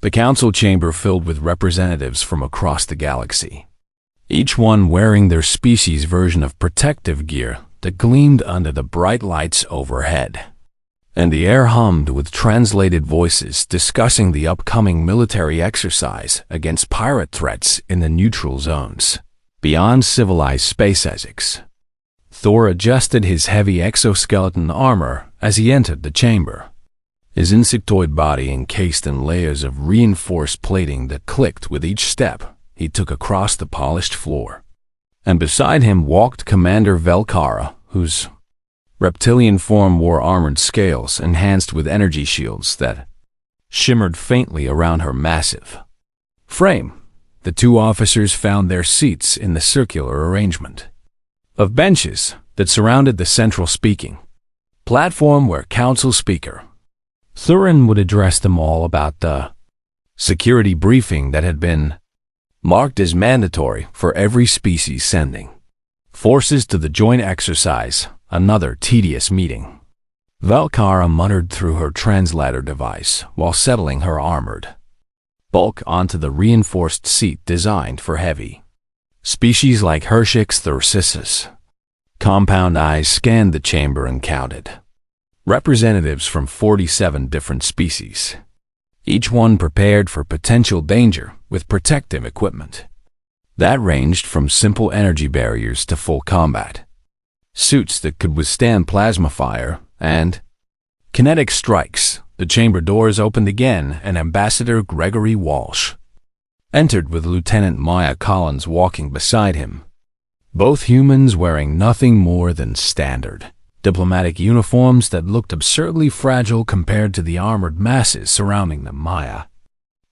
The council chamber filled with representatives from across the galaxy, each one wearing their species' version of protective gear that gleamed under the bright lights overhead. And the air hummed with translated voices discussing the upcoming military exercise against pirate threats in the neutral zones, beyond civilized space Essex. Thor adjusted his heavy exoskeleton armor as he entered the chamber, his insectoid body encased in layers of reinforced plating that clicked with each step he took across the polished floor. And beside him walked Commander Velkara, whose reptilian form wore armored scales enhanced with energy shields that shimmered faintly around her massive frame. The two officers found their seats in the circular arrangement of benches that surrounded the central speaking platform where Council Speaker Thurin would address them all about the security briefing that had been marked as mandatory for every species sending forces to the joint exercise. Another tedious meeting. Velkara muttered through her translator device while settling her armored bulk onto the reinforced seat designed for heavy species like Hershix thorsisus. Compound eyes scanned the chamber and counted representatives from 47 different species, each one prepared for potential danger with protective equipment that ranged from simple energy barriers to full combat suits that could withstand plasma fire and kinetic strikes. The chamber doors opened again and Ambassador Gregory Walsh entered with Lieutenant Maya Collins walking beside him, both humans wearing nothing more than standard diplomatic uniforms that looked absurdly fragile compared to the armored masses surrounding them. Maya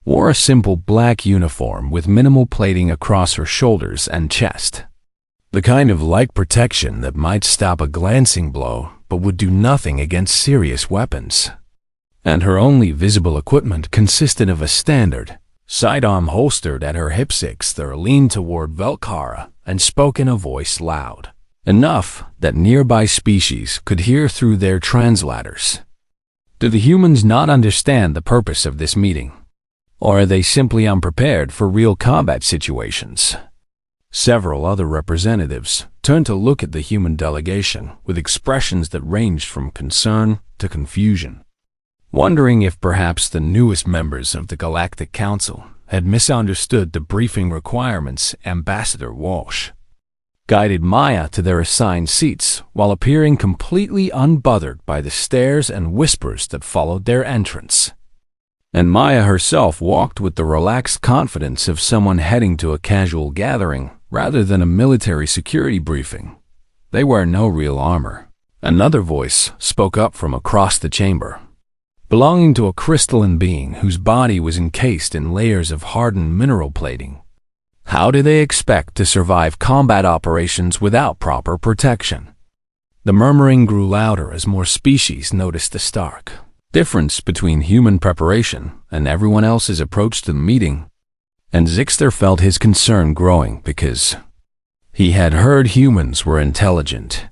wore a simple black uniform with minimal plating across her shoulders and chest, the kind of light protection that might stop a glancing blow but would do nothing against serious weapons. And her only visible equipment consisted of a standard sidearm holstered at her hip. Thor leaned toward Velkara and spoke in a voice loud enough that nearby species could hear through their translators. Do the humans not understand the purpose of this meeting? Or are they simply unprepared for real combat situations? Several other representatives turned to look at the human delegation with expressions that ranged from concern to confusion, wondering if perhaps the newest members of the Galactic Council had misunderstood the briefing requirements. Ambassador Walsh guided Maya to their assigned seats while appearing completely unbothered by the stares and whispers that followed their entrance. And Maya herself walked with the relaxed confidence of someone heading to a casual gathering rather than a military security briefing. They wear no real armor. Another voice spoke up from across the chamber, belonging to a crystalline being whose body was encased in layers of hardened mineral plating. How do they expect to survive combat operations without proper protection? The murmuring grew louder as more species noticed the stark difference between human preparation and everyone else's approach to the meeting, and Zixter felt his concern growing because he had heard humans were intelligent.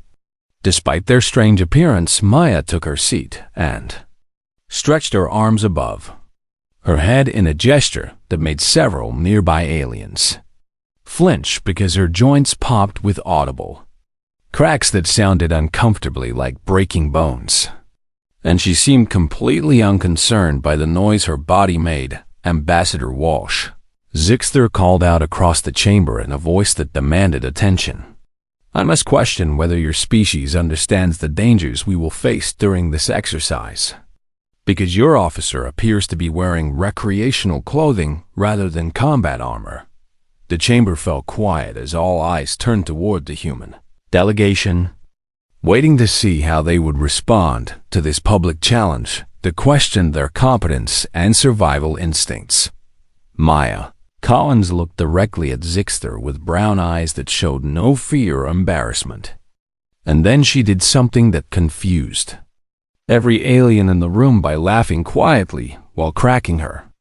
Despite their strange appearance, Maya took her seat and stretched her arms above her head in a gesture that made several nearby aliens flinch because her joints popped with audible cracks that sounded uncomfortably like breaking bones. And she seemed completely unconcerned by the noise her body made. Ambassador Walsh, Zixter called out across the chamber in a voice that demanded attention. I must question whether your species understands the dangers we will face during this exercise, because your officer appears to be wearing recreational clothing rather than combat armor. The chamber fell quiet as all eyes turned toward the human delegation, waiting to see how they would respond to this public challenge that questioned their competence and survival instincts. Maya Collins looked directly at Zixter with brown eyes that showed no fear or embarrassment. And then she did something that confused every alien in the room by laughing quietly while cracking her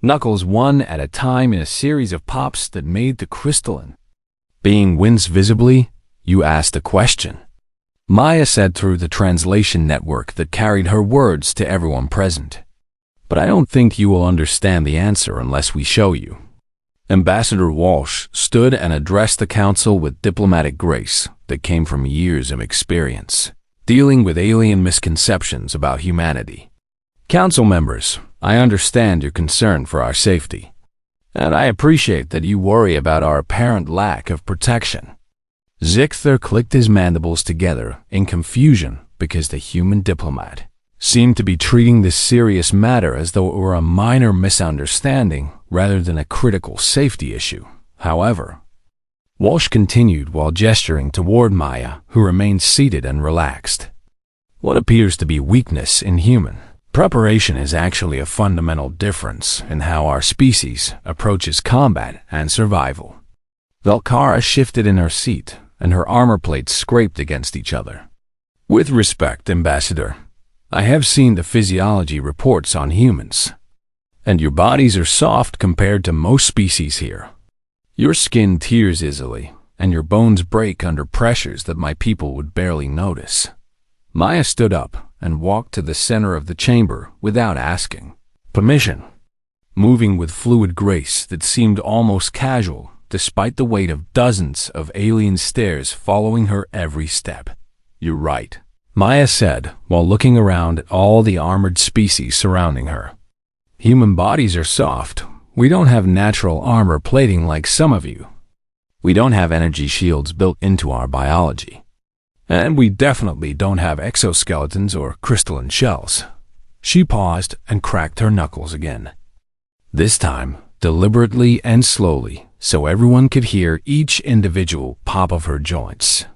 knuckles one at a time in a series of pops that made the crystalline being wince visibly. You asked a question, Maya said through the translation network that carried her words to everyone present. but I don't think you will understand the answer unless we show you." Ambassador Walsh stood and addressed the council with diplomatic grace that came from years of experience dealing with alien misconceptions about humanity. "Council members, I understand your concern for our safety, and I appreciate that you worry about our apparent lack of protection." Zichther clicked his mandibles together in confusion because the human diplomat seemed to be treating this serious matter as though it were a minor misunderstanding rather than a critical safety issue. However, Walsh continued while gesturing toward Maya, who remained seated and relaxed. "What appears to be weakness in human preparation is actually a fundamental difference in how our species approaches combat and survival." Velkara shifted in her seat, and her armor plates scraped against each other. "With respect, Ambassador, I have seen the physiology reports on humans, and your bodies are soft compared to most species here. Your skin tears easily, and your bones break under pressures that my people would barely notice." Maya stood up and walked to the center of the chamber without asking permission, moving with fluid grace that seemed almost casual despite the weight of dozens of alien stares following her every step. "You're right," Maya said while looking around at all the armored species surrounding her. "Human bodies are soft. We don't have natural armor plating like some of you. We don't have energy shields built into our biology. And we definitely don't have exoskeletons or crystalline shells." She paused and cracked her knuckles again. This time, deliberately and slowly, so everyone could hear each individual pop of her joints.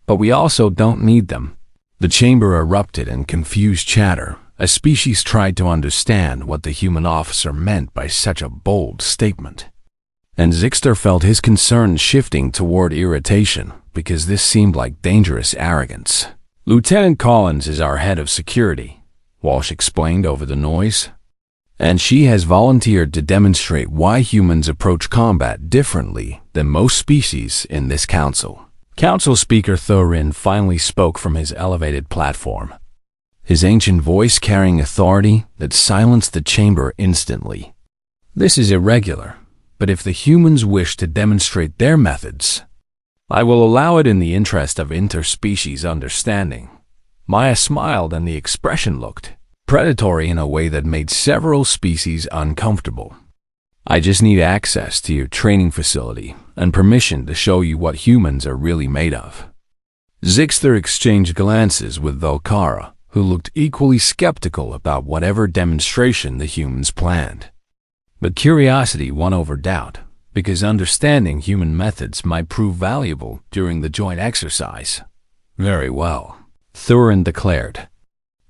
"But we also don't need them." The chamber erupted in confused chatter as species tried to understand what the human officer meant by such a bold statement. And Zichther felt his concern shifting toward irritation because this seemed like dangerous arrogance. "Lieutenant Collins is our head of security," Walsh explained over the noise, "and she has volunteered to demonstrate why humans approach combat differently than most species in this council." Council Speaker Thurin finally spoke from his elevated platform, his ancient voice carrying authority that silenced the chamber instantly. "This is irregular, but if the humans wish to demonstrate their methods, I will allow it in the interest of interspecies understanding." Maya smiled, and the expression looked predatory in a way that made several species uncomfortable. "I just need access to your training facility and permission to show you what humans are really made of." Zichther exchanged glances with Velkara, who looked equally skeptical about whatever demonstration the humans planned. But curiosity won over doubt, because understanding human methods might prove valuable during the joint exercise. "Very well," Thurin declared.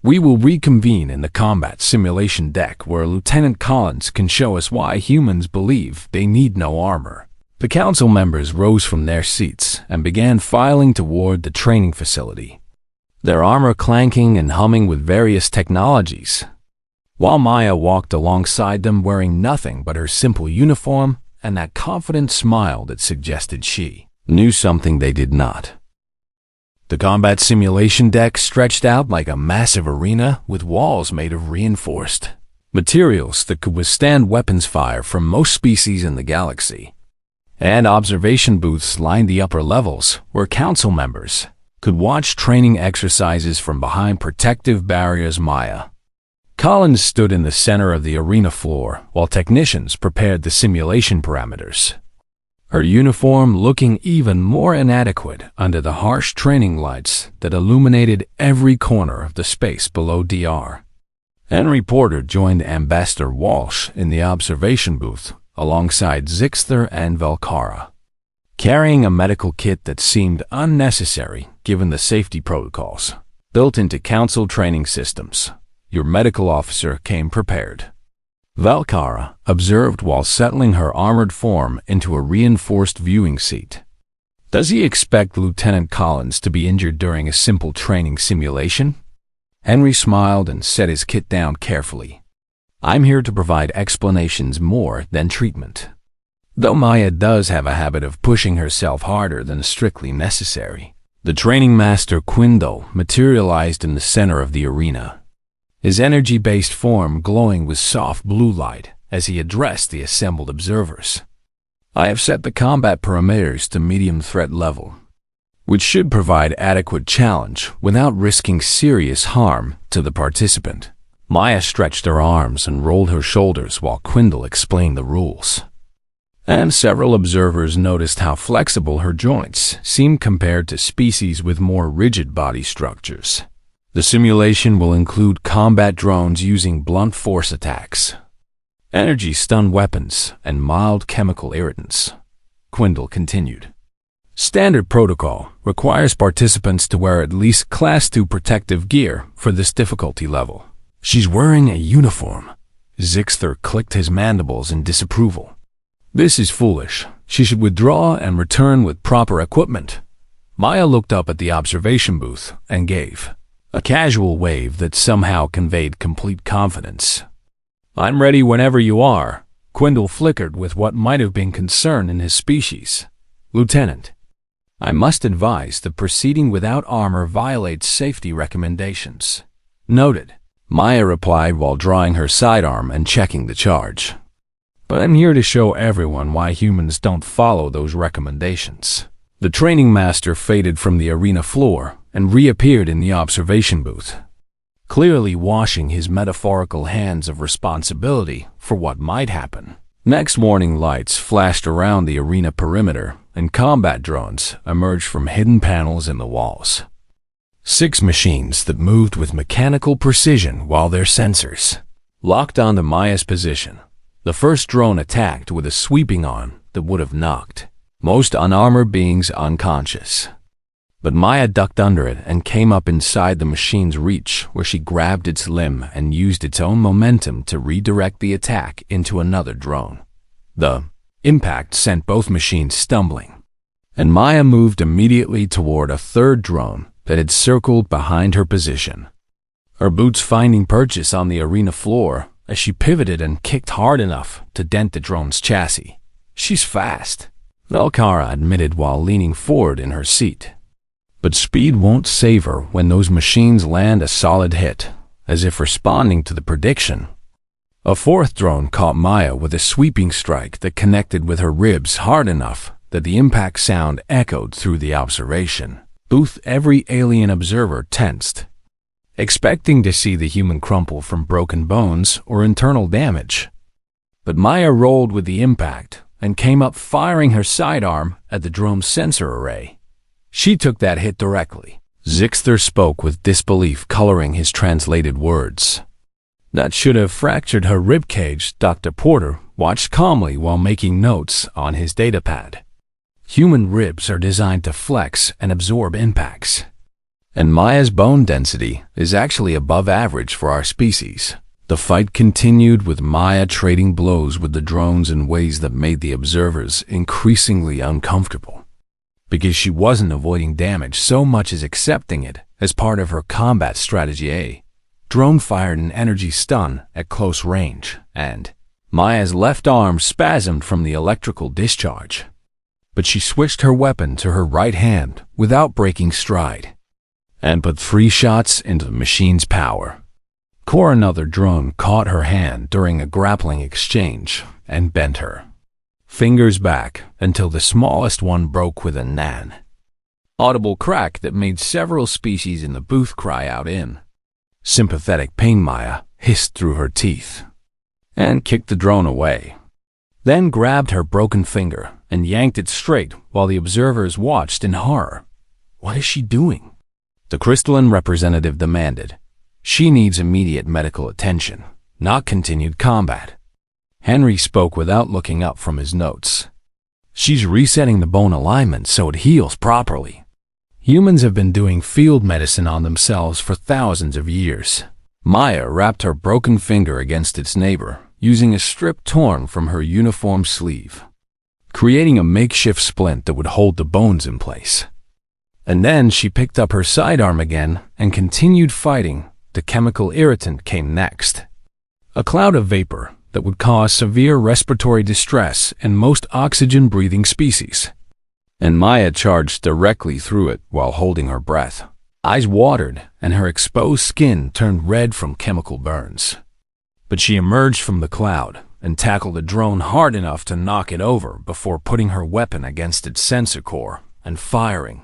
"We will reconvene in the combat simulation deck where Lieutenant Collins can show us why humans believe they need no armor." The council members rose from their seats and began filing toward the training facility, their armor clanking and humming with various technologies, while Maya walked alongside them wearing nothing but her simple uniform and that confident smile that suggested she knew something they did not. The combat simulation deck stretched out like a massive arena with walls made of reinforced materials that could withstand weapons fire from most species in the galaxy, and observation booths lined the upper levels where council members could watch training exercises from behind protective barriers. Maya Collins stood in the center of the arena floor while technicians prepared the simulation parameters, her uniform looking even more inadequate under the harsh training lights that illuminated every corner of the space below DR. Henry Porter joined Ambassador Walsh in the observation booth alongside Zichther and Velkara, carrying a medical kit that seemed unnecessary given the safety protocols built into council training systems. Your medical officer came prepared, Velkara observed while settling her armored form into a reinforced viewing seat. Does he expect Lieutenant Collins to be injured during a simple training simulation? Henry smiled and set his kit down carefully. I'm here to provide explanations more than treatment. Though Maya does have a habit of pushing herself harder than strictly necessary. The training master Quindle materialized in the center of the arena, his energy-based form glowing with soft blue light as he addressed the assembled observers. I have set the combat parameters to medium threat level, which should provide adequate challenge without risking serious harm to the participant. Maya stretched her arms and rolled her shoulders while Quindle explained the rules. And several observers noticed how flexible her joints seemed compared to species with more rigid body structures. The simulation will include combat drones using blunt force attacks, energy stun weapons, and mild chemical irritants. Quindle continued. Standard protocol requires participants to wear at least Class 2 protective gear for this difficulty level. She's wearing a uniform. Zixter clicked his mandibles in disapproval. This is foolish. She should withdraw and return with proper equipment. Maya looked up at the observation booth and gave a casual wave that somehow conveyed complete confidence. I'm ready whenever you are. Quindle flickered with what might have been concern in his species. Lieutenant, I must advise that proceeding without armor violates safety recommendations. Noted. Maya replied while drawing her sidearm and checking the charge. But I'm here to show everyone why humans don't follow those recommendations. The training master faded from the arena floor and reappeared in the observation booth, clearly washing his metaphorical hands of responsibility for what might happen. Next, warning lights flashed around the arena perimeter, and combat drones emerged from hidden panels in the walls. 6 machines that moved with mechanical precision while their sensors locked onto Maya's position. The first drone attacked with a sweeping arm that would have knocked most unarmored beings unconscious. But Maya ducked under it and came up inside the machine's reach, where she grabbed its limb and used its own momentum to redirect the attack into another drone. The impact sent both machines stumbling, and Maya moved immediately toward a third drone that had circled behind her position, her boots finding purchase on the arena floor as she pivoted and kicked hard enough to dent the drone's chassis. She's fast, Velkara admitted while leaning forward in her seat. But speed won't save her when those machines land a solid hit, as if responding to the prediction. A fourth drone caught Maya with a sweeping strike that connected with her ribs hard enough that the impact sound echoed through the observation booth. Every alien observer tensed, expecting to see the human crumple from broken bones or internal damage. But Maya rolled with the impact and came up firing her sidearm at the drone's sensor array. She took that hit directly. Zixter spoke with disbelief coloring his translated words. That should have fractured her ribcage. Dr. Porter watched calmly while making notes on his datapad. Human ribs are designed to flex and absorb impacts, and Maya's bone density is actually above average for our species. The fight continued, with Maya trading blows with the drones in ways that made the observers increasingly uncomfortable, because she wasn't avoiding damage so much as accepting it as part of her combat strategy. A drone fired an energy stun at close range, and Maya's left arm spasmed from the electrical discharge. But she switched her weapon to her right hand without breaking stride, and put 3 shots into the machine's power. Another drone caught her hand during a grappling exchange and bent her fingers back until the smallest one broke with a nan audible crack that made several species in the booth cry out in sympathetic pain. Maya hissed through her teeth and kicked the drone away, then grabbed her broken finger and yanked it straight while the observers watched in horror. What is she doing? The crystalline representative demanded. She needs immediate medical attention, not continued combat. Henry spoke without looking up from his notes. She's resetting the bone alignment so it heals properly. Humans have been doing field medicine on themselves for thousands of years. Maya wrapped her broken finger against its neighbor, using a strip torn from her uniform sleeve, creating a makeshift splint that would hold the bones in place. And then she picked up her sidearm again and continued fighting. The chemical irritant came next, a cloud of vapor that would cause severe respiratory distress in most oxygen-breathing species. And Maya charged directly through it while holding her breath. Eyes watered, and her exposed skin turned red from chemical burns. But she emerged from the cloud and tackled the drone hard enough to knock it over before putting her weapon against its sensor core and firing.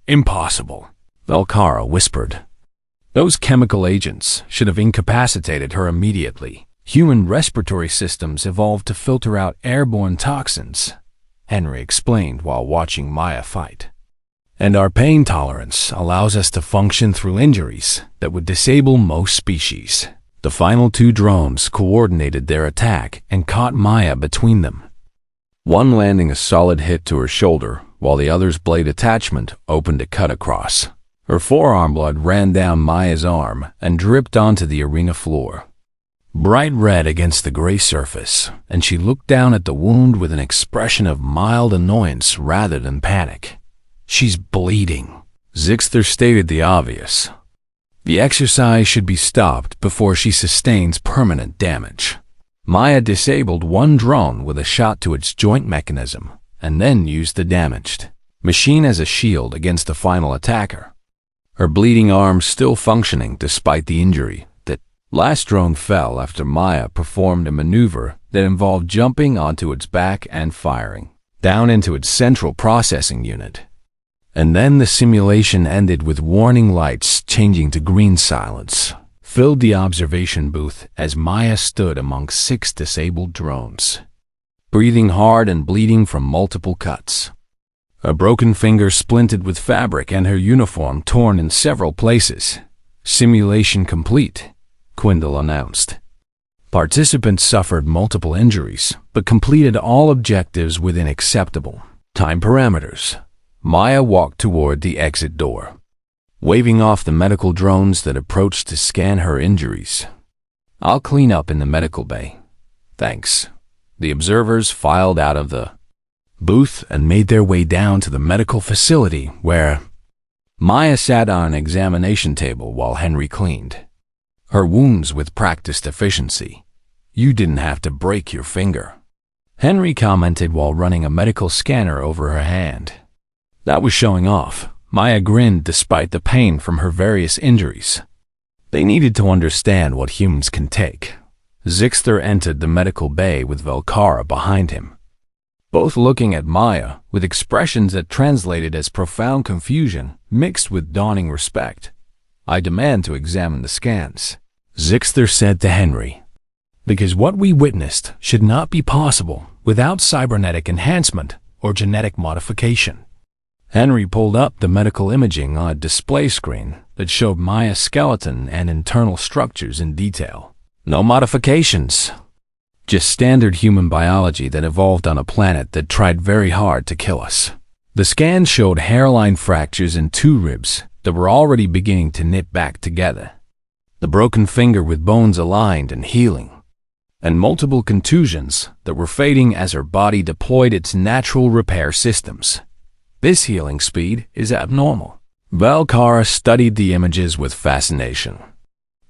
"Impossible," Velkara whispered. "Those chemical agents should have incapacitated her immediately. Human respiratory systems evolved to filter out airborne toxins," Henry explained while watching Maya fight. "And our pain tolerance allows us to function through injuries that would disable most species." The final two drones coordinated their attack and caught Maya between them, one landing a solid hit to her shoulder, while the other's blade attachment opened a cut across. Her forearm blood ran down Maya's arm and dripped onto the arena floor, bright red against the gray surface, and she looked down at the wound with an expression of mild annoyance rather than panic. "She's bleeding." Zixter stated the obvious. The exercise should be stopped before she sustains permanent damage. Maya disabled one drone with a shot to its joint mechanism, and then used the damaged machine as a shield against the final attacker. Her bleeding arm still functioning despite the injury. That last drone fell after Maya performed a maneuver that involved jumping onto its back and firing down into its central processing unit. And then the simulation ended with warning lights changing to green silence, filled the observation booth as Maya stood among 6 disabled drones, breathing hard and bleeding from multiple cuts. A broken finger splintered with fabric and her uniform torn in several places. "Simulation complete," Quindle announced. Participants suffered multiple injuries, but completed all objectives within acceptable time parameters. Maya walked toward the exit door, waving off the medical drones that approached to scan her injuries. "I'll clean up in the medical bay. Thanks." The observers filed out of the booth and made their way down to the medical facility where Maya sat on an examination table while Henry cleaned her wounds with practiced efficiency. "You didn't have to break your finger," Henry commented while running a medical scanner over her hand. That was showing off. Maya grinned despite the pain from her various injuries. They needed to understand what humans can take. Zixter entered the medical bay with Velkara behind him, both looking at Maya with expressions that translated as profound confusion mixed with dawning respect. "I demand to examine the scans," Zixter said to Henry, "because what we witnessed should not be possible without cybernetic enhancement or genetic modification." Henry pulled up the medical imaging on a display screen that showed Maya's skeleton and internal structures in detail. "No modifications. Just standard human biology that evolved on a planet that tried very hard to kill us." The scan showed hairline fractures in 2 ribs that were already beginning to knit back together, the broken finger with bones aligned and healing, and multiple contusions that were fading as her body deployed its natural repair systems. "This healing speed is abnormal." Velkara studied the images with fascination.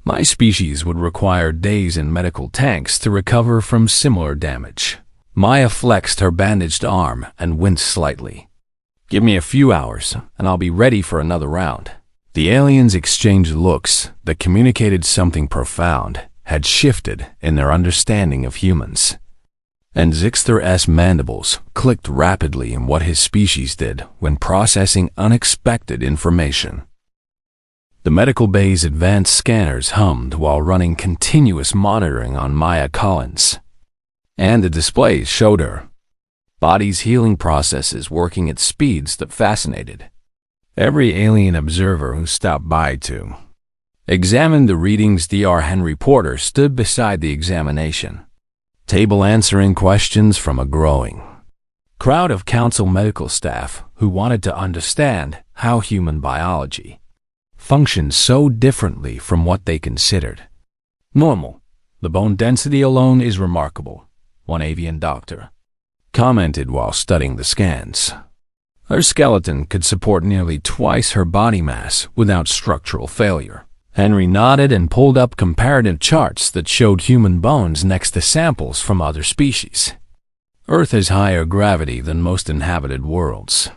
"My species would require days in medical tanks to recover from similar damage." Maya flexed her bandaged arm and winced slightly. "Give me a few hours, and I'll be ready for another round." The aliens exchanged looks that communicated something profound had shifted in their understanding of humans. And Zixter's mandibles clicked rapidly in what his species did when processing unexpected information. The medical bay's advanced scanners hummed while running continuous monitoring on Maya Collins, and the displays showed her body's healing processes working at speeds that fascinated every alien observer who stopped by to examine the readings. Dr. Henry Porter stood beside the examination table answering questions from a growing crowd of council medical staff who wanted to understand how human biology functions so differently from what they considered normal. "The bone density alone is remarkable," one avian doctor commented while studying the scans. Her skeleton could support nearly twice her body mass without structural failure. Henry nodded and pulled up comparative charts that showed human bones next to samples from other species. "Earth has higher gravity than most inhabited worlds,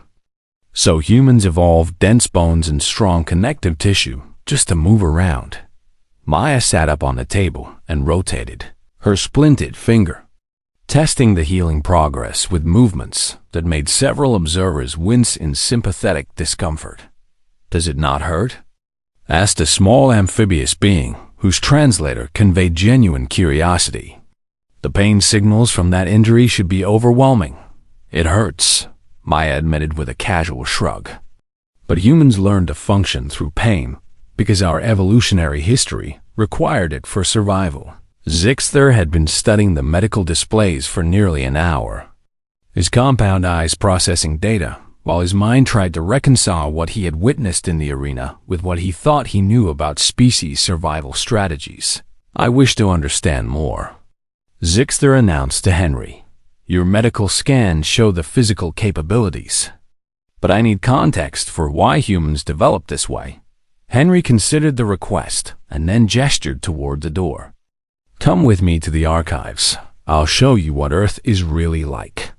So humans evolved dense bones and strong connective tissue just to move around. Maya sat up on the table and rotated her splinted finger, testing the healing progress with movements that made several observers wince in sympathetic discomfort. "Does it not hurt?" asked a small amphibious being whose translator conveyed genuine curiosity. "The pain signals from that injury should be overwhelming." "It hurts," Maya admitted with a casual shrug. "But humans learn to function through pain because our evolutionary history required it for survival." Zixter had been studying the medical displays for nearly an hour, his compound eyes processing data, while his mind tried to reconcile what he had witnessed in the arena with what he thought he knew about species survival strategies. "I wish to understand more," Zixter announced to Henry. "Your medical scans show the physical capabilities, but I need context for why humans developed this way." Henry considered the request and then gestured toward the door. "Come with me to the archives. I'll show you what Earth is really like."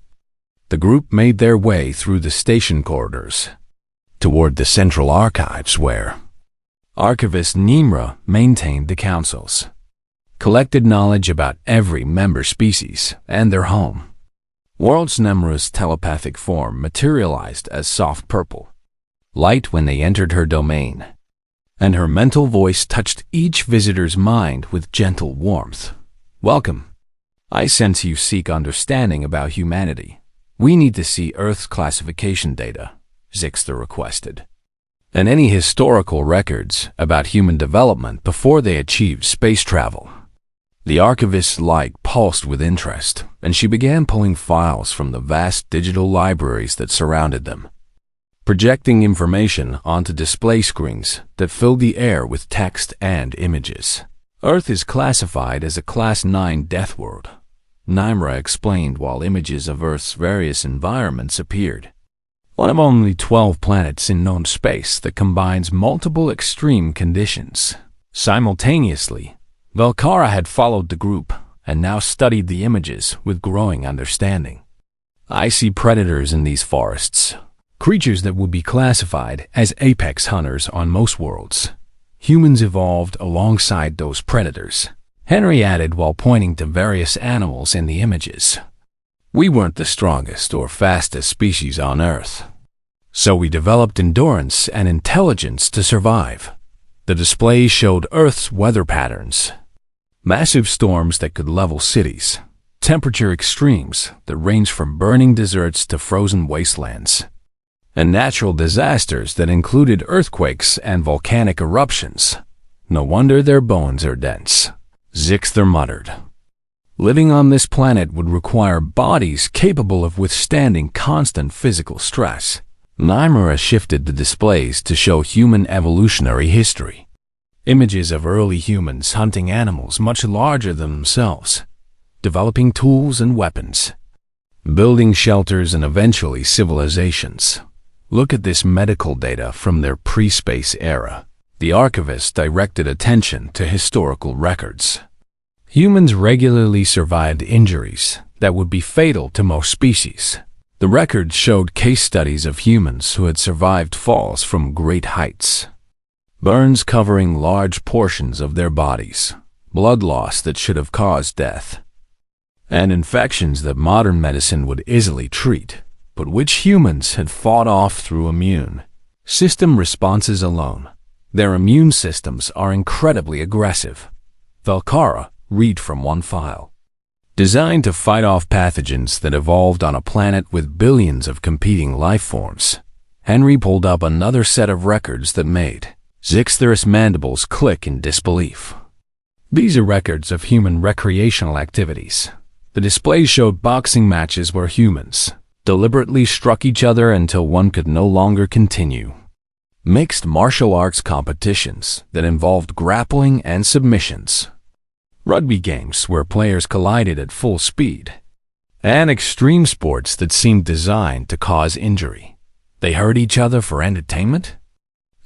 The group made their way through the station corridors toward the central archives where Archivist Nimra maintained the councils, collected knowledge about every member species and their home. World's Nemra's telepathic form materialized as soft purple light when they entered her domain, and her mental voice touched each visitor's mind with gentle warmth. "Welcome. I sense you seek understanding about humanity. We need to see Earth's classification data," Zixter requested, "and any historical records about human development before they achieved space travel." The archivist's light pulsed with interest, and she began pulling files from the vast digital libraries that surrounded them, projecting information onto display screens that filled the air with text and images. "Earth is classified as a Class 9 Deathworld," Nimra explained while images of Earth's various environments appeared. "One of only 12 planets in known space that combines multiple extreme conditions." Simultaneously, Velkara had followed the group and now studied the images with growing understanding. "I see predators in these forests, creatures that would be classified as apex hunters on most worlds. Humans evolved alongside those predators," Henry added while pointing to various animals in the images. "We weren't the strongest or fastest species on Earth, so we developed endurance and intelligence to survive." The display showed Earth's weather patterns: massive storms that could level cities, temperature extremes that range from burning deserts to frozen wastelands, and natural disasters that included earthquakes and volcanic eruptions. "No wonder their bones are dense," Zixter muttered. "Living on this planet would require bodies capable of withstanding constant physical stress." Nimra shifted the displays to show human evolutionary history. Images of early humans hunting animals much larger than themselves, developing tools and weapons, building shelters and eventually civilizations. "Look at this medical data from their pre-space era." The archivist directed attention to historical records. Humans regularly survived injuries that would be fatal to most species. The records showed case studies of humans who had survived falls from great heights, burns covering large portions of their bodies, blood loss that should have caused death, and infections that modern medicine would easily treat, but which humans had fought off through immune system responses alone. "Their immune systems are incredibly aggressive," Velkara read from one file. "Designed to fight off pathogens that evolved on a planet with billions of competing life forms." Henry pulled up another set of records that made Zixter's mandibles click in disbelief. "These are records of human recreational activities." The display showed boxing matches where humans deliberately struck each other until one could no longer continue. Mixed martial arts competitions that involved grappling and submissions. Rugby games where players collided at full speed. And extreme sports that seemed designed to cause injury. They hurt each other for entertainment?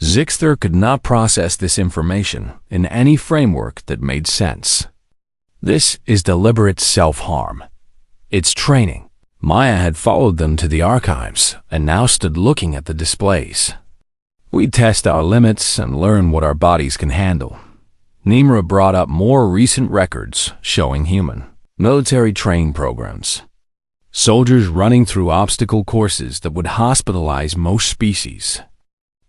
Zixter could not process this information in any framework that made sense. "This is deliberate self-harm. It's training," Maya had followed them to the archives and now stood looking at the displays. We test our limits and learn what our bodies can handle. Nimra brought up more recent records showing human military training programs. Soldiers running through obstacle courses that would hospitalize most species,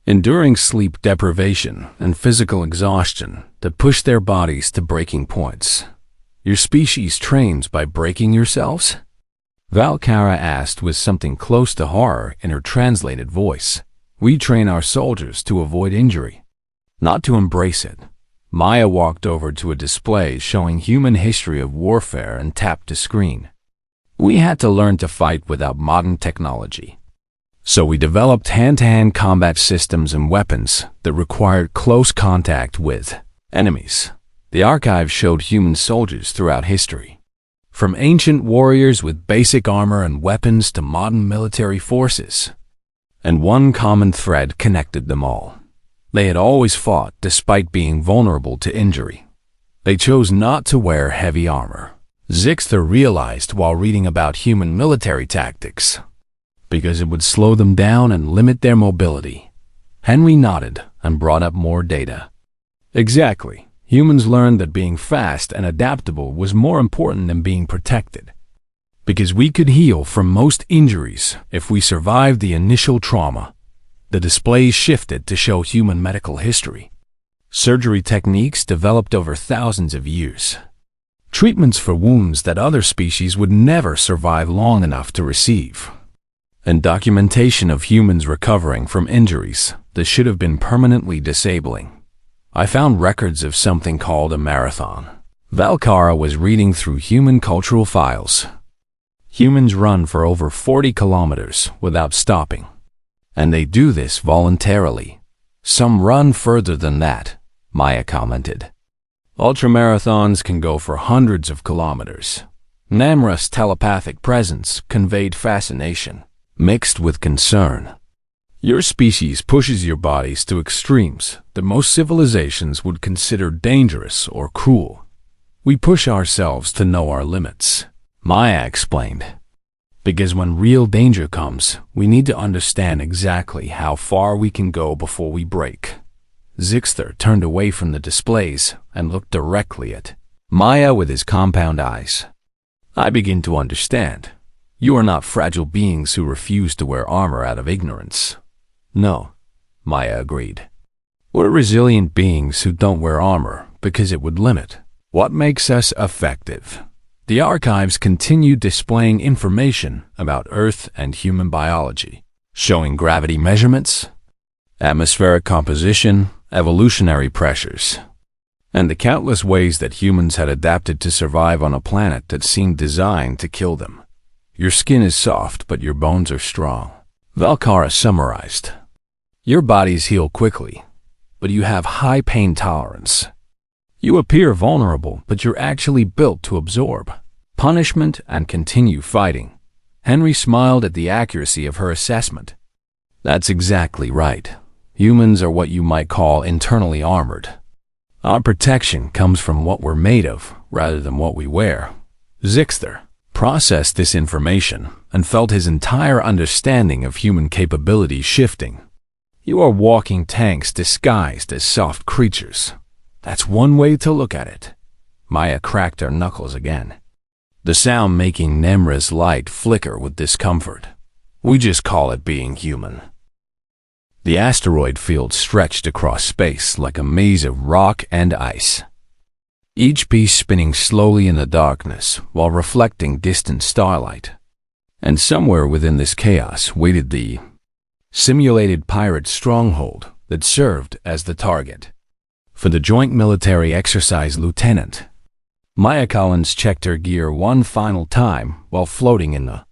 enduring sleep deprivation and physical exhaustion that push their bodies to breaking points. Your species trains by breaking yourselves? Valkara asked with something close to horror in her translated voice. We train our soldiers to avoid injury, not to embrace it. Maya walked over to a display showing human history of warfare and tapped a screen. We had to learn to fight without modern technology. So we developed hand-to-hand combat systems and weapons that required close contact with enemies. The archive showed human soldiers throughout history, from ancient warriors with basic armor and weapons to modern military forces. And one common thread connected them all. They had always fought despite being vulnerable to injury. They chose not to wear heavy armor. Zixter realized while reading about human military tactics, because it would slow them down and limit their mobility. Henry nodded and brought up more data. Exactly. Humans learned that being fast and adaptable was more important than being protected, because we could heal from most injuries if we survived the initial trauma. The displays shifted to show human medical history. Surgery techniques developed over thousands of years. Treatments for wounds that other species would never survive long enough to receive. And documentation of humans recovering from injuries that should have been permanently disabling. I found records of something called a marathon. Valkara was reading through human cultural files. Humans run for over 40 kilometers without stopping. And they do this voluntarily. Some run further than that, Maya commented. Ultramarathons can go for hundreds of kilometers. Namra's telepathic presence conveyed fascination, mixed with concern. Your species pushes your bodies to extremes that most civilizations would consider dangerous or cruel. We push ourselves to know our limits, Maya explained. Because when real danger comes, we need to understand exactly how far we can go before we break. Zixter turned away from the displays and looked directly at Maya with his compound eyes. I begin to understand. You are not fragile beings who refuse to wear armor out of ignorance. No, Maya agreed. We're resilient beings who don't wear armor because it would limit what makes us effective. The archives continued displaying information about Earth and human biology, showing gravity measurements, atmospheric composition, evolutionary pressures, and the countless ways that humans had adapted to survive on a planet that seemed designed to kill them. Your skin is soft, but your bones are strong, Valkara summarized. Your bodies heal quickly, but you have high pain tolerance. You appear vulnerable, but you're actually built to absorb punishment and continue fighting. Henry smiled at the accuracy of her assessment. That's exactly right. Humans are what you might call internally armored. Our protection comes from what we're made of, rather than what we wear. Zixter processed this information and felt his entire understanding of human capability shifting. You are walking tanks disguised as soft creatures. That's one way to look at it. Maya cracked her knuckles again, the sound making Nemra's light flicker with discomfort. We just call it being human. The asteroid field stretched across space like a maze of rock and ice, each piece spinning slowly in the darkness while reflecting distant starlight. And somewhere within this chaos waited the simulated pirate stronghold that served as the target for the Joint Military Exercise Lieutenant. Maya Collins checked her gear one final time while floating in the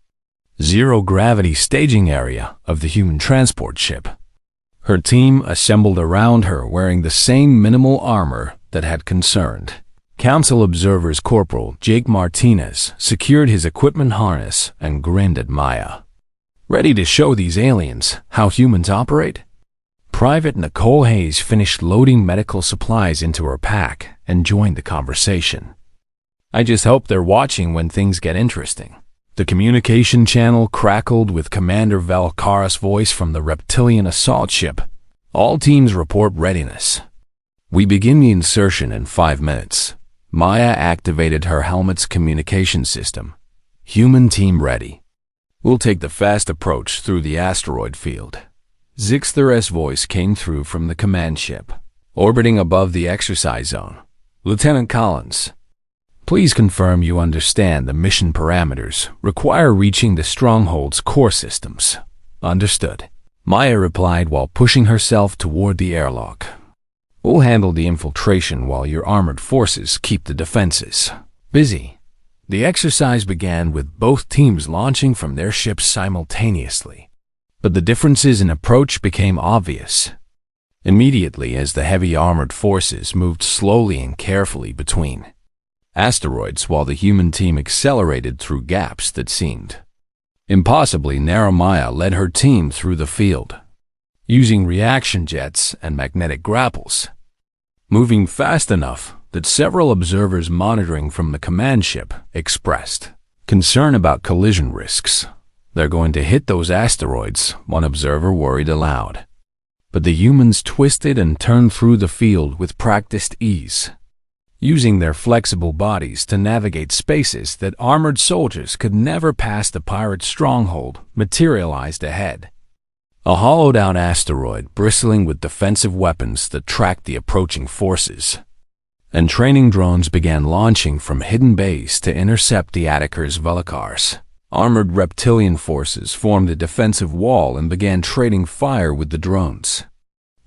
zero-gravity staging area of the human transport ship. Her team assembled around her wearing the same minimal armor that had concerned. Council Observer's Corporal Jake Martinez secured his equipment harness and grinned at Maya. Ready to show these aliens how humans operate? Private Nicole Hayes finished loading medical supplies into her pack and joined the conversation. I just hope they're watching when things get interesting. The communication channel crackled with Commander Valkara's voice from the reptilian assault ship. All teams report readiness. We begin the insertion in 5 minutes. Maya activated her helmet's communication system. Human team ready. We'll take the fast approach through the asteroid field. Zixther's voice came through from the command ship. Orbiting above the exercise zone. Lieutenant Collins, please confirm you understand the mission parameters require reaching the Stronghold's core systems. Understood. Maya replied while pushing herself toward the airlock. We'll handle the infiltration while your armored forces keep the defenses busy. The exercise began with both teams launching from their ships simultaneously. But the differences in approach became obvious. Immediately as the heavy armored forces moved slowly and carefully between asteroids while the human team accelerated through gaps that seemed impossibly narrow, Maya led her team through the field, using reaction jets and magnetic grapples, moving fast enough that several observers monitoring from the command ship expressed concern about collision risks. They're going to hit those asteroids, one observer worried aloud. But the humans twisted and turned through the field with practiced ease, using their flexible bodies to navigate spaces that armored soldiers could never pass. The pirate stronghold materialized ahead. A hollowed-out asteroid bristling with defensive weapons that tracked the approaching forces. And training drones began launching from hidden bays to intercept the attackers' Velikars. Armored reptilian forces formed a defensive wall and began trading fire with the drones,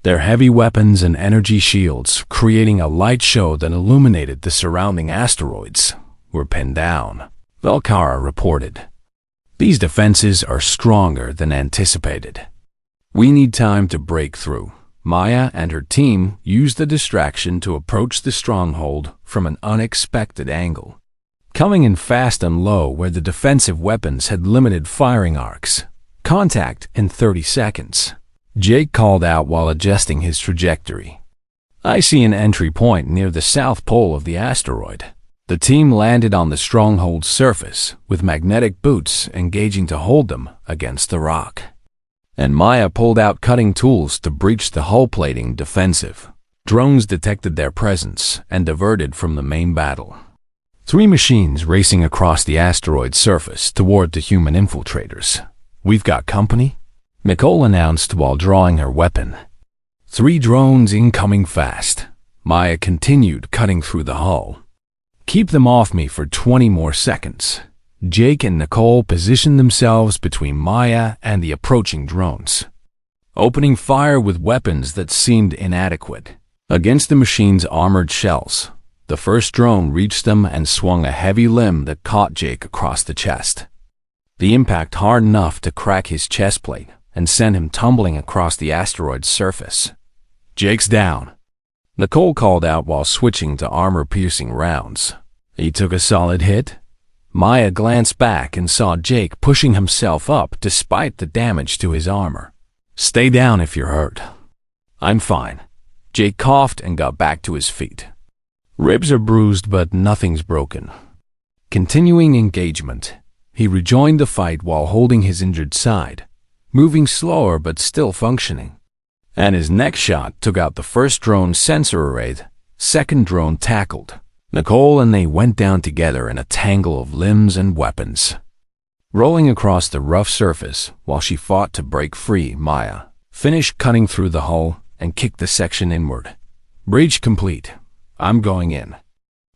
their heavy weapons and energy shields creating a light show that illuminated the surrounding asteroids. Were pinned down, Valkara reported. These defenses are stronger than anticipated. We need time to break through. Maya and her team used the distraction to approach the stronghold from an unexpected angle, coming in fast and low where the defensive weapons had limited firing arcs. Contact in 30 seconds. Jake called out while adjusting his trajectory. I see an entry point near the south pole of the asteroid. The team landed on the stronghold's surface with magnetic boots engaging to hold them against the rock. And Maya pulled out cutting tools to breach the hull plating defensive. Drones detected their presence and diverted from the main battle. 3 machines racing across the asteroid's surface toward the human infiltrators. We've got company, Nicole announced while drawing her weapon. 3 drones incoming fast. Maya continued cutting through the hull. Keep them off me for 20 more seconds. Jake and Nicole positioned themselves between Maya and the approaching drones, opening fire with weapons that seemed inadequate against the machine's armored shells. The first drone reached them and swung a heavy limb that caught Jake across the chest. The impact hard enough to crack his chest plate and send him tumbling across the asteroid's surface. Jake's down, Nicole called out while switching to armor-piercing rounds. He took a solid hit. Maya glanced back and saw Jake pushing himself up despite the damage to his armor. Stay down if you're hurt. I'm fine. Jake coughed and got back to his feet. Ribs are bruised, but nothing's broken. Continuing engagement, he rejoined the fight while holding his injured side, moving slower but still functioning. And his next shot took out the first drone's sensor array. Second drone tackled. Nicole and they went down together in a tangle of limbs and weapons. Rolling across the rough surface while she fought to break free, Maya finished cutting through the hull and kicked the section inward. Breach complete. I'm going in.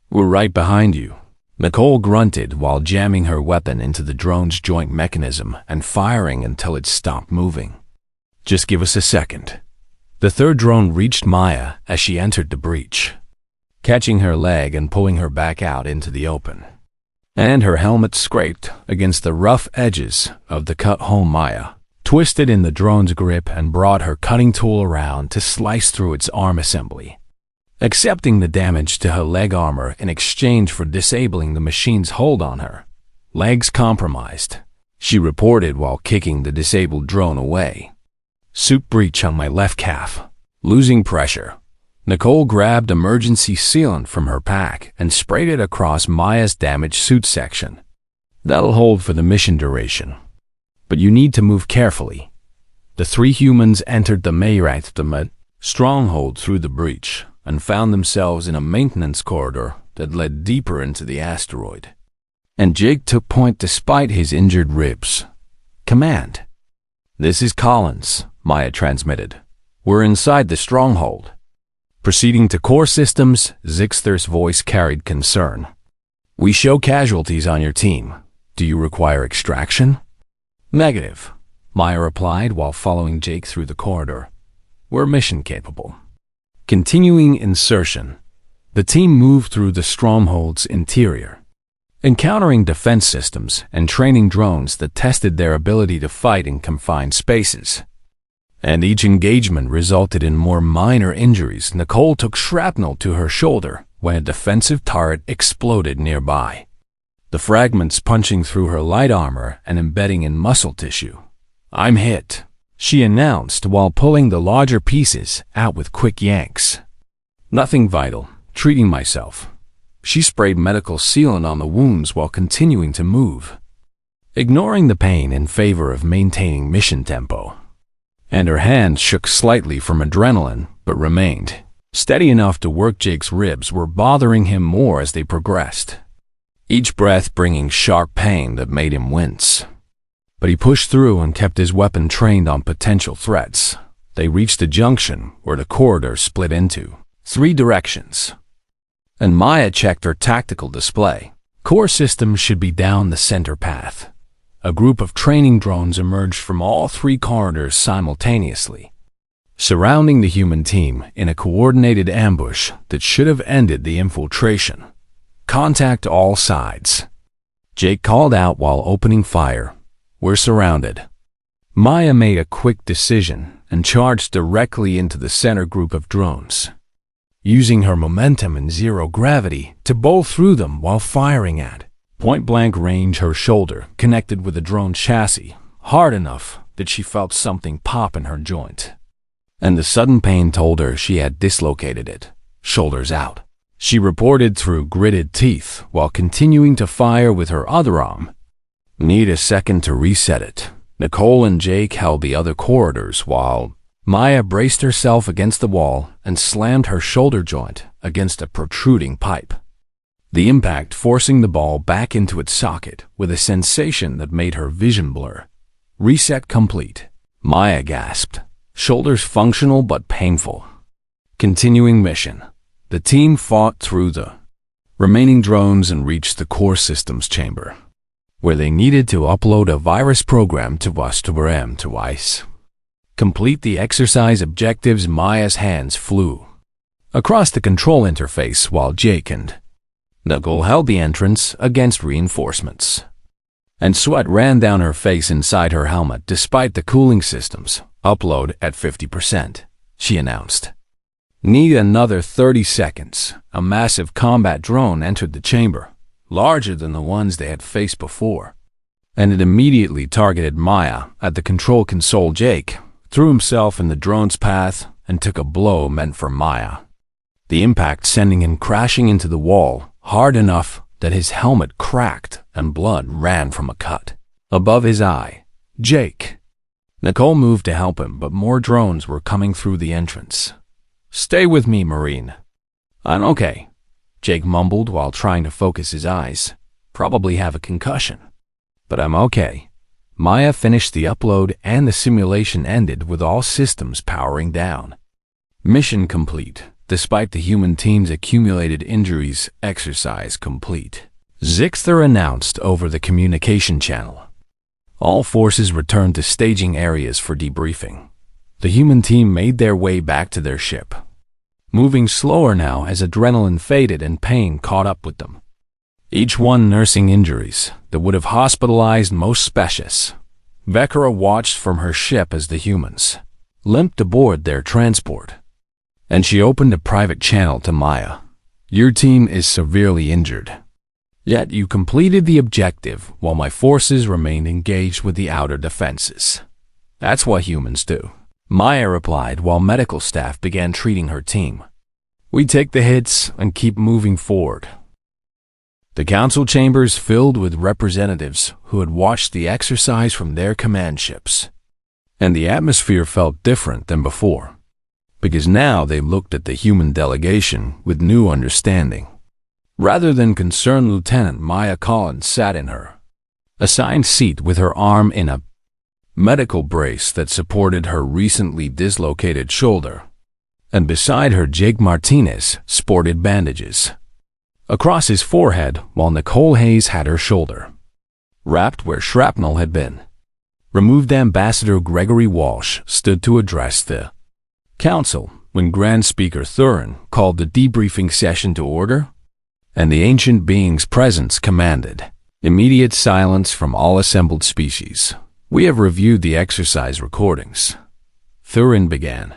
We're right behind you. Nicole grunted while jamming her weapon into the drone's joint mechanism and firing until it stopped moving. Just give us a second. The third drone reached Maya as she entered the breach, catching her leg and pulling her back out into the open. And her helmet scraped against the rough edges of the cut hole. Maya twisted in the drone's grip and brought her cutting tool around to slice through its arm assembly, accepting the damage to her leg armor in exchange for disabling the machine's hold on her. Legs compromised, she reported while kicking the disabled drone away. Suit breach on my left calf. Losing pressure. Nicole grabbed emergency sealant from her pack and sprayed it across Maya's damaged suit section. That'll hold for the mission duration. But you need to move carefully. The three humans entered the Mayrathdamet stronghold through the breach and found themselves in a maintenance corridor that led deeper into the asteroid. And Jake took point despite his injured ribs. Command. This is Collins, Maya transmitted. We're inside the stronghold. Proceeding to core systems, Zixter's voice carried concern. We show casualties on your team. Do you require extraction? Negative, Maya replied while following Jake through the corridor. We're mission capable. Continuing insertion, the team moved through the stronghold's interior, encountering defense systems and training drones that tested their ability to fight in confined spaces. And each engagement resulted in more minor injuries. Nicole took shrapnel to her shoulder when a defensive turret exploded nearby, the fragments punching through her light armor and embedding in muscle tissue. I'm hit, she announced while pulling the larger pieces out with quick yanks. Nothing vital, treating myself. She sprayed medical sealant on the wounds while continuing to move, ignoring the pain in favor of maintaining mission tempo. And her hand shook slightly from adrenaline, but remained steady enough to work. Jake's ribs were bothering him more as they progressed, each breath bringing sharp pain that made him wince. But he pushed through and kept his weapon trained on potential threats. They reached a junction where the corridor split into 3 directions. And Maya checked her tactical display. Core systems should be down the center path. A group of training drones emerged from all 3 corridors simultaneously, surrounding the human team in a coordinated ambush that should have ended the infiltration. Contact all sides, Jake called out while opening fire. We're surrounded. Maya made a quick decision and charged directly into the center group of drones, using her momentum and zero gravity to bowl through them while firing at point-blank range. Her shoulder connected with the drone chassis hard enough that she felt something pop in her joint, and the sudden pain told her she had dislocated it. Shoulders out, she reported through gritted teeth while continuing to fire with her other arm. Need a second to reset it. Nicole and Jake held the other corridors while Maya braced herself against the wall and slammed her shoulder joint against a protruding pipe, the impact forcing the ball back into its socket with a sensation that made her vision blur. Reset complete, Maya gasped, shoulders functional but painful. Continuing mission. The team fought through the remaining drones and reached the core systems chamber, where they needed to upload a virus program to HFY twice. Complete the exercise objectives. Maya's hands flew across the control interface while Jake and Nicole held the entrance against reinforcements, and sweat ran down her face inside her helmet despite the cooling systems. Upload at 50%, she announced. Need another 30 seconds. A massive combat drone entered the chamber, larger than the ones they had faced before, and it immediately targeted Maya at the control console. Jake threw himself in the drone's path and took a blow meant for Maya, the impact sending him crashing into the wall hard enough that his helmet cracked and blood ran from a cut above his eye. Jake. Nicole moved to help him, but more drones were coming through the entrance. Stay with me, Marine. I'm okay, Jake mumbled while trying to focus his eyes. Probably have a concussion, but I'm okay. Maya finished the upload and the simulation ended with all systems powering down. Mission complete. Despite the human team's accumulated injuries, exercise complete, Zixter announced over the communication channel. All forces returned to staging areas for debriefing. The human team made their way back to their ship, moving slower now as adrenaline faded and pain caught up with them, each one nursing injuries that would have hospitalized most species. Vekara watched from her ship as the humans limped aboard their transport, and she opened a private channel to Maya. Your team is severely injured, yet you completed the objective while my forces remained engaged with the outer defenses. That's what humans do, Maya replied while medical staff began treating her team. We take the hits and keep moving forward. The council chambers filled with representatives who had watched the exercise from their command ships. And the atmosphere felt different than before, because now they looked at the human delegation with new understanding. Rather than concerned, Lieutenant Maya Collins sat in her assigned seat with her arm in a medical brace that supported her recently dislocated shoulder, and beside her Jake Martinez sported bandages across his forehead, while Nicole Hayes had her shoulder wrapped where shrapnel had been removed. Ambassador Gregory Walsh stood to address the council when Grand Speaker Thurin called the debriefing session to order, and the ancient being's presence commanded immediate silence from all assembled species. We have reviewed the exercise recordings, Thurin began,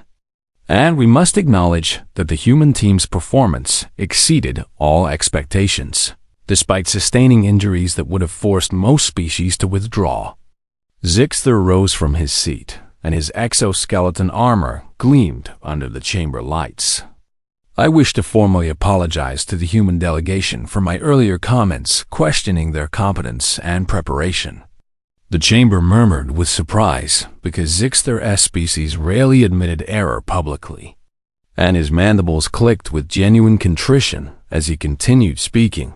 and we must acknowledge that the human team's performance exceeded all expectations, despite sustaining injuries that would have forced most species to withdraw. Zixter rose from his seat, and his exoskeleton armor gleamed under the chamber lights. I wish to formally apologize to the human delegation for my earlier comments questioning their competence and preparation. The chamber murmured with surprise because Zixter's species rarely admitted error publicly, and his mandibles clicked with genuine contrition as he continued speaking.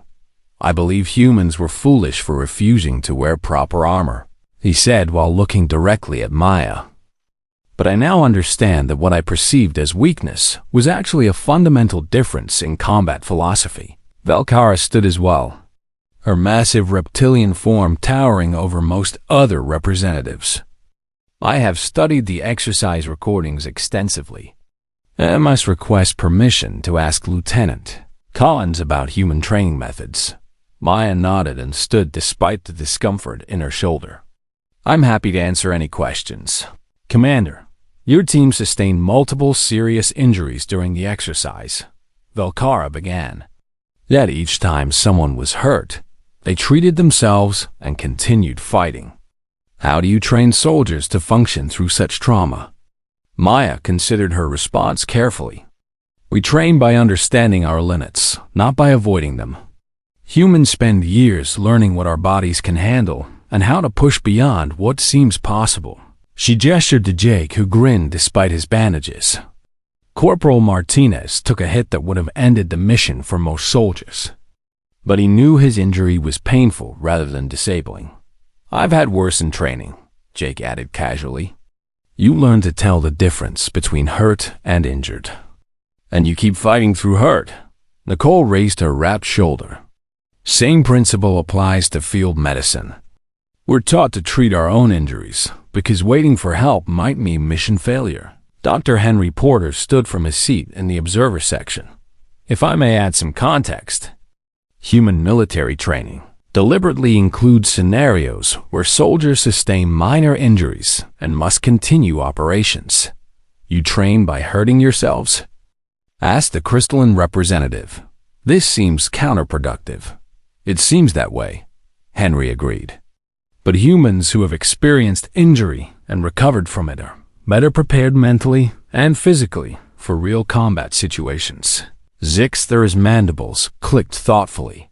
I believe humans were foolish for refusing to wear proper armor, he said while looking directly at Maya. But I now understand that what I perceived as weakness was actually a fundamental difference in combat philosophy. Velkara stood as well, her massive reptilian form towering over most other representatives. I have studied the exercise recordings extensively, and I must request permission to ask Lieutenant Collins about human training methods. Maya nodded and stood despite the discomfort in her shoulder. I'm happy to answer any questions. Commander, your team sustained multiple serious injuries during the exercise, Velkara began. Yet each time someone was hurt, they treated themselves and continued fighting. How do you train soldiers to function through such trauma? Maya considered her response carefully. We train by understanding our limits, not by avoiding them. Humans spend years learning what our bodies can handle and how to push beyond what seems possible. She gestured to Jake, who grinned despite his bandages. Corporal Martinez took a hit that would have ended the mission for most soldiers, but he knew his injury was painful rather than disabling. I've had worse in training, Jake added casually. You learn to tell the difference between hurt and injured. And you keep fighting through hurt. Nicole raised her wrapped shoulder. Same principle applies to field medicine. We're taught to treat our own injuries, because waiting for help might mean mission failure. Dr. Henry Porter stood from his seat in the observer section. If I may add some context, human military training deliberately includes scenarios where soldiers sustain minor injuries and must continue operations. You train by hurting yourselves? Asked the crystalline representative. This seems counterproductive. It seems that way, Henry agreed. But humans who have experienced injury and recovered from it are better prepared mentally and physically for real combat situations. Zixter's mandibles clicked thoughtfully.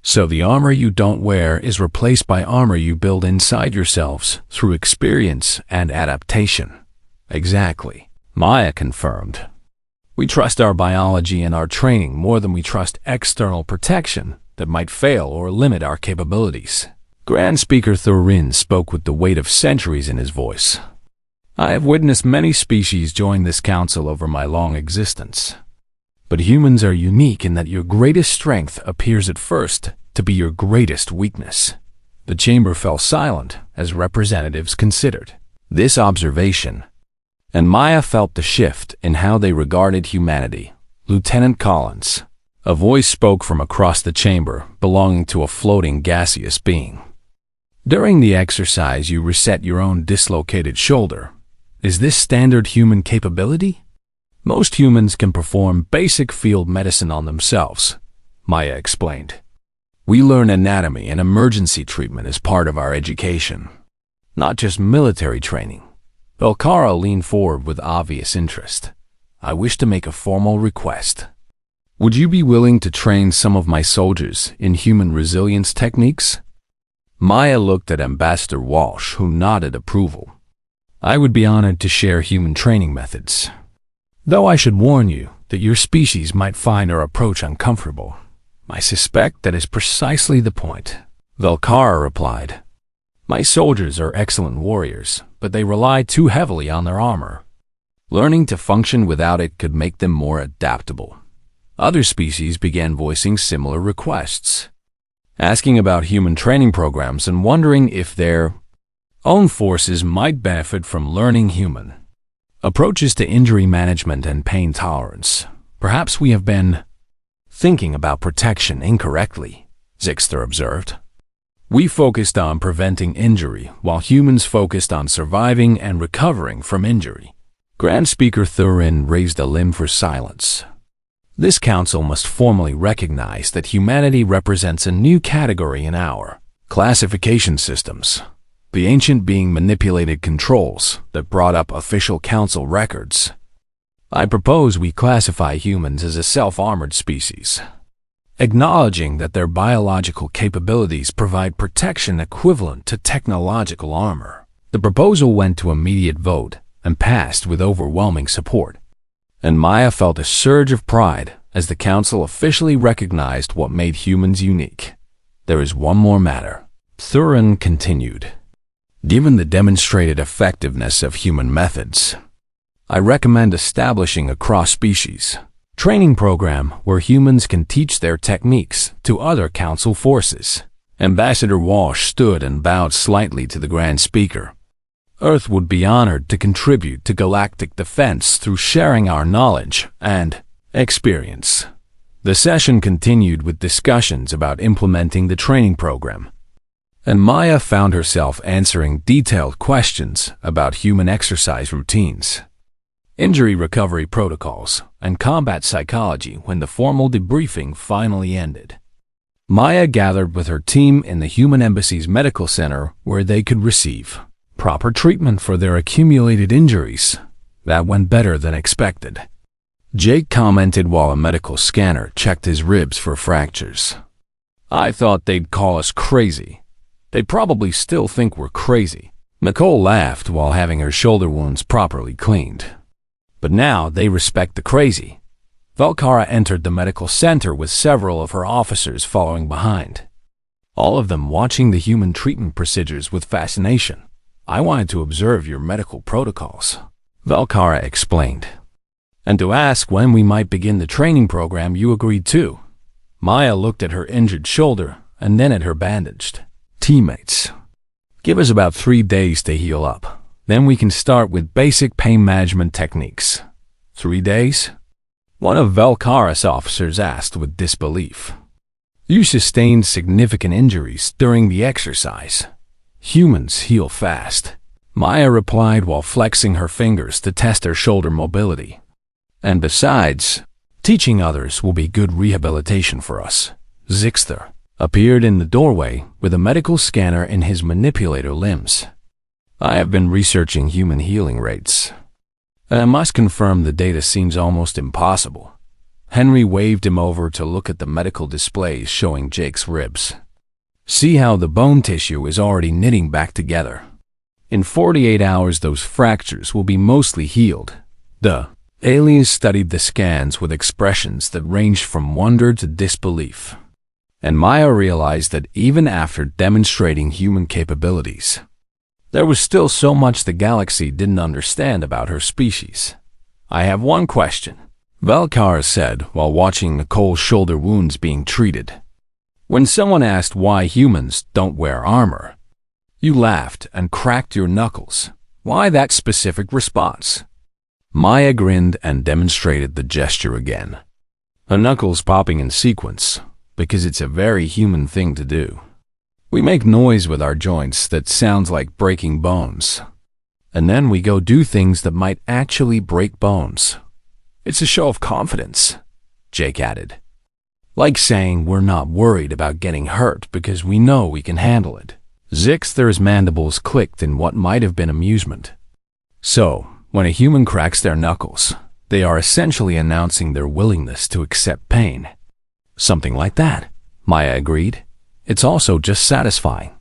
So the armor you don't wear is replaced by armor you build inside yourselves through experience and adaptation. Exactly, Maya confirmed. We trust our biology and our training more than we trust external protection that might fail or limit our capabilities. Grand Speaker Thurin spoke with the weight of centuries in his voice. I have witnessed many species join this council over my long existence. But humans are unique in that your greatest strength appears at first to be your greatest weakness. The chamber fell silent as representatives considered this observation, and Maya felt the shift in how they regarded humanity. Lieutenant Collins, a voice spoke from across the chamber belonging to a floating gaseous being. During the exercise, you reset your own dislocated shoulder. Is this standard human capability? Most humans can perform basic field medicine on themselves, Maya explained. We learn anatomy and emergency treatment as part of our education, not just military training. Velkara leaned forward with obvious interest. I wish to make a formal request. Would you be willing to train some of my soldiers in human resilience techniques? Maya looked at Ambassador Walsh, who nodded approval. I would be honored to share human training methods, though I should warn you that your species might find our approach uncomfortable. I suspect that is precisely the point, Velkara replied. My soldiers are excellent warriors, but they rely too heavily on their armor. Learning to function without it could make them more adaptable. Other species began voicing similar requests, asking about human training programs and wondering if their own forces might benefit from learning human approaches to injury management and pain tolerance. Perhaps we have been thinking about protection incorrectly, Zixter observed. We focused on preventing injury, while humans focused on surviving and recovering from injury. Grand Speaker Thurin raised a limb for silence. This council must formally recognize that humanity represents a new category in our classification systems. The ancient being manipulated controls that brought up official council records. I propose we classify humans as a self-armored species, acknowledging that their biological capabilities provide protection equivalent to technological armor. The proposal went to immediate vote and passed with overwhelming support, and Maya felt a surge of pride as the council officially recognized what made humans unique. There is one more matter, Thurin continued. Given the demonstrated effectiveness of human methods, I recommend establishing a cross-species training program where humans can teach their techniques to other council forces. Ambassador Walsh stood and bowed slightly to the Grand Speaker. Earth would be honored to contribute to galactic defense through sharing our knowledge and experience. The session continued with discussions about implementing the training program, and Maya found herself answering detailed questions about human exercise routines, injury recovery protocols, and combat psychology when the formal debriefing finally ended. Maya gathered with her team in the Human Embassy's medical center where they could receive proper treatment for their accumulated injuries. That went better than expected, Jake commented while a medical scanner checked his ribs for fractures. I thought they'd call us crazy. They probably still think we're crazy. Nicole laughed while having her shoulder wounds properly cleaned. But now they respect the crazy. Velkara entered the medical center with several of her officers following behind, all of them watching the human treatment procedures with fascination. I wanted to observe your medical protocols, Velkara explained, and to ask when we might begin the training program you agreed to. Maya looked at her injured shoulder and then at her bandaged teammates. Give us about 3 days to heal up. Then we can start with basic pain management techniques. 3 days? One of Velkara's officers asked with disbelief. You sustained significant injuries during the exercise. Humans heal fast, Maya replied while flexing her fingers to test her shoulder mobility. And besides, teaching others will be good rehabilitation for us. Zixter appeared in the doorway with a medical scanner in his manipulator limbs. I have been researching human healing rates, and I must confirm the data seems almost impossible. Henry waved him over to look at the medical displays showing Jake's ribs. See how the bone tissue is already knitting back together. In 48 hours those fractures will be mostly healed. The aliens studied the scans with expressions that ranged from wonder to disbelief. And Maya realized that even after demonstrating human capabilities, there was still so much the galaxy didn't understand about her species. I have one question, Velkara said while watching Nicole's shoulder wounds being treated. When someone asked why humans don't wear armor, you laughed and cracked your knuckles. Why that specific response? Maya grinned and demonstrated the gesture again, her knuckles popping in sequence, because it's a very human thing to do. We make noise with our joints that sounds like breaking bones, and then we go do things that might actually break bones. It's a show of confidence, Jake added. Like saying we're not worried about getting hurt because we know we can handle it. Zixter's mandibles clicked in what might have been amusement. So, when a human cracks their knuckles, They are essentially announcing their willingness to accept pain. Something like that, Maya agreed. It's also just satisfying.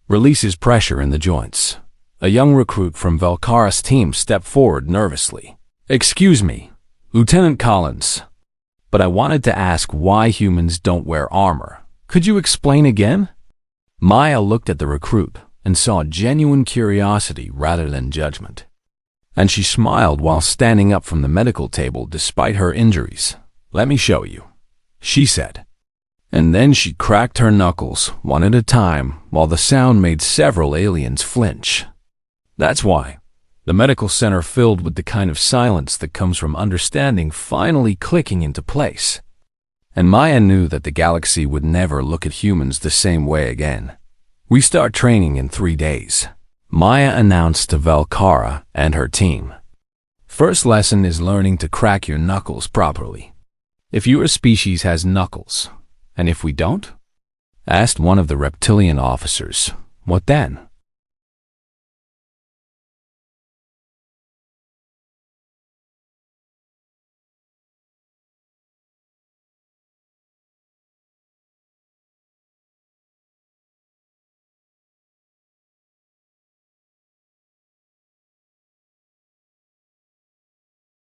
Releases pressure in the joints. A young recruit from Velkara's team stepped forward nervously. Excuse me, Lieutenant Collins, but I wanted to ask why humans don't wear armor. Could you explain again? Maya looked at the recruit and saw genuine curiosity rather than judgment. And she smiled while standing up from the medical table despite her injuries. Let me show you, she said. And then she cracked her knuckles one at a time while the sound made several aliens flinch. That's why the medical center filled with the kind of silence that comes from understanding finally clicking into place. And Maya knew that the galaxy would never look at humans the same way again. We start training in 3 days, Maya announced to Velkara and her team. First lesson is learning to crack your knuckles properly. If your species has knuckles, and if we don't? Asked one of the reptilian officers. What then?